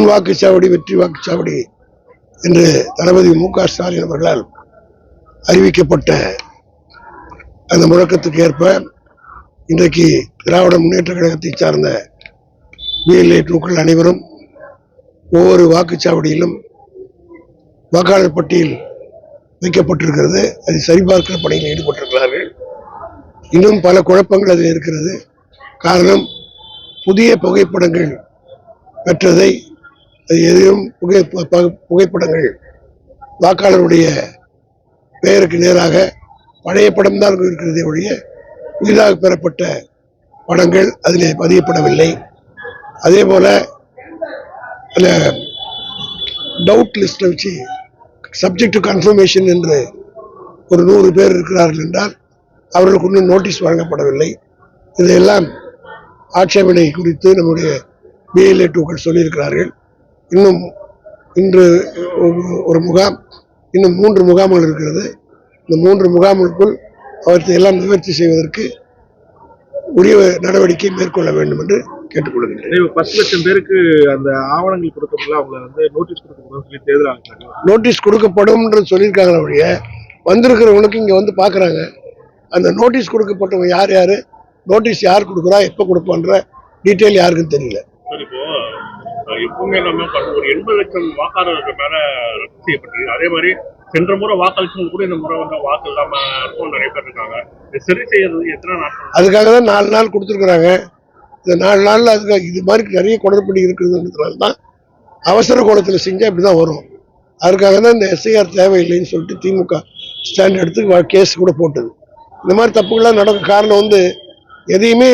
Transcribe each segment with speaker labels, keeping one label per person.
Speaker 1: முன் வாக்குச்சாவடி வெற்றி வாக்குச்சாவடி என்று தளபதி மு.க. ஸ்டாலின் அவர்களால் அறிவிக்கப்பட்ட அந்த முழக்கத்துக்கு ஏற்ப இன்றைக்கு திராவிட முன்னேற்ற கழகத்தை சார்ந்த BLA-2க்கள் அனைவரும் ஒவ்வொரு வாக்குச்சாவடியிலும் வாக்காளர் பட்டியல் வைக்கப்பட்டிருக்கிறது. அதை சரிபார்க்கிற பணியில் ஈடுபட்டிருக்கிறார்கள். இன்னும் பல குழப்பங்கள் அதில் இருக்கிறது. காரணம், புதிய புகைப்படங்கள் பெற்றதை எதையும் புகைப்படங்கள் வாக்காளருடைய பெயருக்கு நேராக பழைய படம் தான் இருக்கிறதே ஒழிய புதிதாக பெறப்பட்ட படங்கள் அதிலே பதியப்படவில்லை. அதே போல டவுட் லிஸ்ட்ல வச்சு சப்ஜெக்ட் டு கன்ஃபர்மேஷன் என்று ஒரு 100 பேர் இருக்கிறார்கள் என்றால் அவர்களுக்கு இன்னும் நோட்டீஸ் வழங்கப்படவில்லை. இதையெல்லாம் ஆட்சேபனை குறித்து நம்முடைய BLA-2க்கள் சொல்லியிருக்கிறார்கள். இன்னும் இன்று ஒரு முகாம், இன்னும் 3 முகாம்கள் இருக்கிறது. இந்த 3 முகாம்களுக்குள் அவற்றை எல்லாம் நிவர்த்தி செய்வதற்கு உரிய நடவடிக்கை மேற்கொள்ள வேண்டும் என்று கேட்டுக்கொள்கிறேன்.
Speaker 2: 10 லட்சம் பேருக்கு அந்த ஆவணங்கள் கொடுக்கப்படல, அவங்க நோட்டீஸ் கொடுக்கப்படும் சொல்லி தேர்தல்
Speaker 1: நோட்டீஸ் கொடுக்கப்படும் என்று சொல்லியிருக்காங்க. ஒழிய வந்திருக்கிறவங்களுக்கு இங்க வந்து பாக்குறாங்க. அந்த நோட்டீஸ் கொடுக்கப்பட்டவங்க யார் யாரு, நோட்டீஸ் யார் கொடுக்குறா, எப்ப கொடுப்பான்ற டீட்டெயில் யாருக்கும் தெரியல.
Speaker 2: எப்பவுமே நம்ம ஒரு 80 லட்சம் வாக்காளர்கள் மேல ரத்து செய்யப்பட்டிருக்கு. அதே மாதிரி சென்ற முறை வாக்களிச்சவங்க கூட இந்த முறை வந்து வாக்கு இல்லாம நிறைய பேர் இருக்காங்க. சரி செய்யறது எத்தனை நாட்கள்?
Speaker 1: அதுக்காக தான் 4 நாள் கொடுத்துருக்குறாங்க. இந்த 4 நாள்ல அதுக்கு இது மாதிரி நிறைய குளறுபடி இருக்கிறதுனால தான் அவசர கோலத்தில் செஞ்சா இப்படிதான் வரும். அதுக்காக தான் இந்த SIR தேவையில்லைன்னு சொல்லிட்டு திமுக ஸ்டாண்ட் எடுத்து கேஸ் கூட போட்டது. இந்த மாதிரி தப்புகள்லாம் நடக்க காரணம் வந்து எதையுமே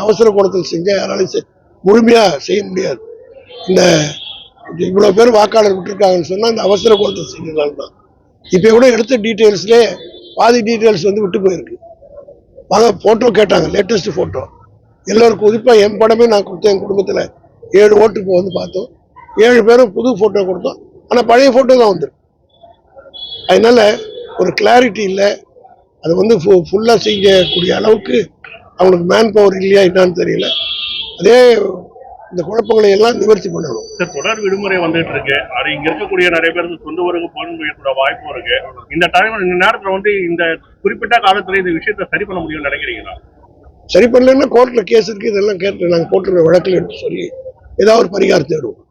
Speaker 1: அவசர கோலத்தில் செஞ்சா யாராலையும் முழுமையா செய்ய முடியாது. இந்த இவ்வளவு பேர் வாக்காளர் விட்டுருக்காங்கன்னு சொன்னா இந்த அவசர கோலத்தில் செஞ்சதுனால தான். இப்ப கூட எடுத்த டீட்டெயில்ஸ்லேயே பாதி டீட்டெயில்ஸ் வந்து விட்டு போயிருக்கு. போட்டோ கேட்டாங்க, லேட்டஸ்ட் போட்டோ. எல்லோருக்கும் குறிப்பா என் படமே நான் கொடுத்தேன். என் குடும்பத்துல 7 ஓட்டு வந்து பார்த்தோம். 7 பேரும் புது போட்டோ கொடுத்தோம். ஆனா பழைய போட்டோ தான் வந்துருக்கு. அதனால ஒரு கிளாரிட்டி இல்லை. அது வந்து ஃபுல்லா செய்யக்கூடிய அளவுக்கு அவங்களுக்கு மேன் பவர் இல்லையா என்னன்னு தெரியல. அதே இந்த குழப்பங்களை எல்லாம் நிவர்த்தி பண்ணணும்.
Speaker 2: தொடர் விடுமுறை வந்துட்டு இருக்கு. அது இங்க இருக்கக்கூடிய நிறைய பேருக்கு சொந்த ஊருக்கு போகக்கூடிய வாய்ப்பும் இருக்கு. இந்த நேரத்துல வந்து இந்த குறிப்பிட்ட காலத்துல இந்த விஷயத்தை சரி பண்ண முடியும்னு நினைக்கிறீங்களா?
Speaker 1: சரி பண்ணலன்னா கோர்ட்ல கேஸ் இருக்கு. இதெல்லாம் கேட்டு நாங்க போட்டுருக்க வழக்கில் எடுத்து சொல்லி ஏதாவது ஒரு பரிகாரம் தேடுவோம்.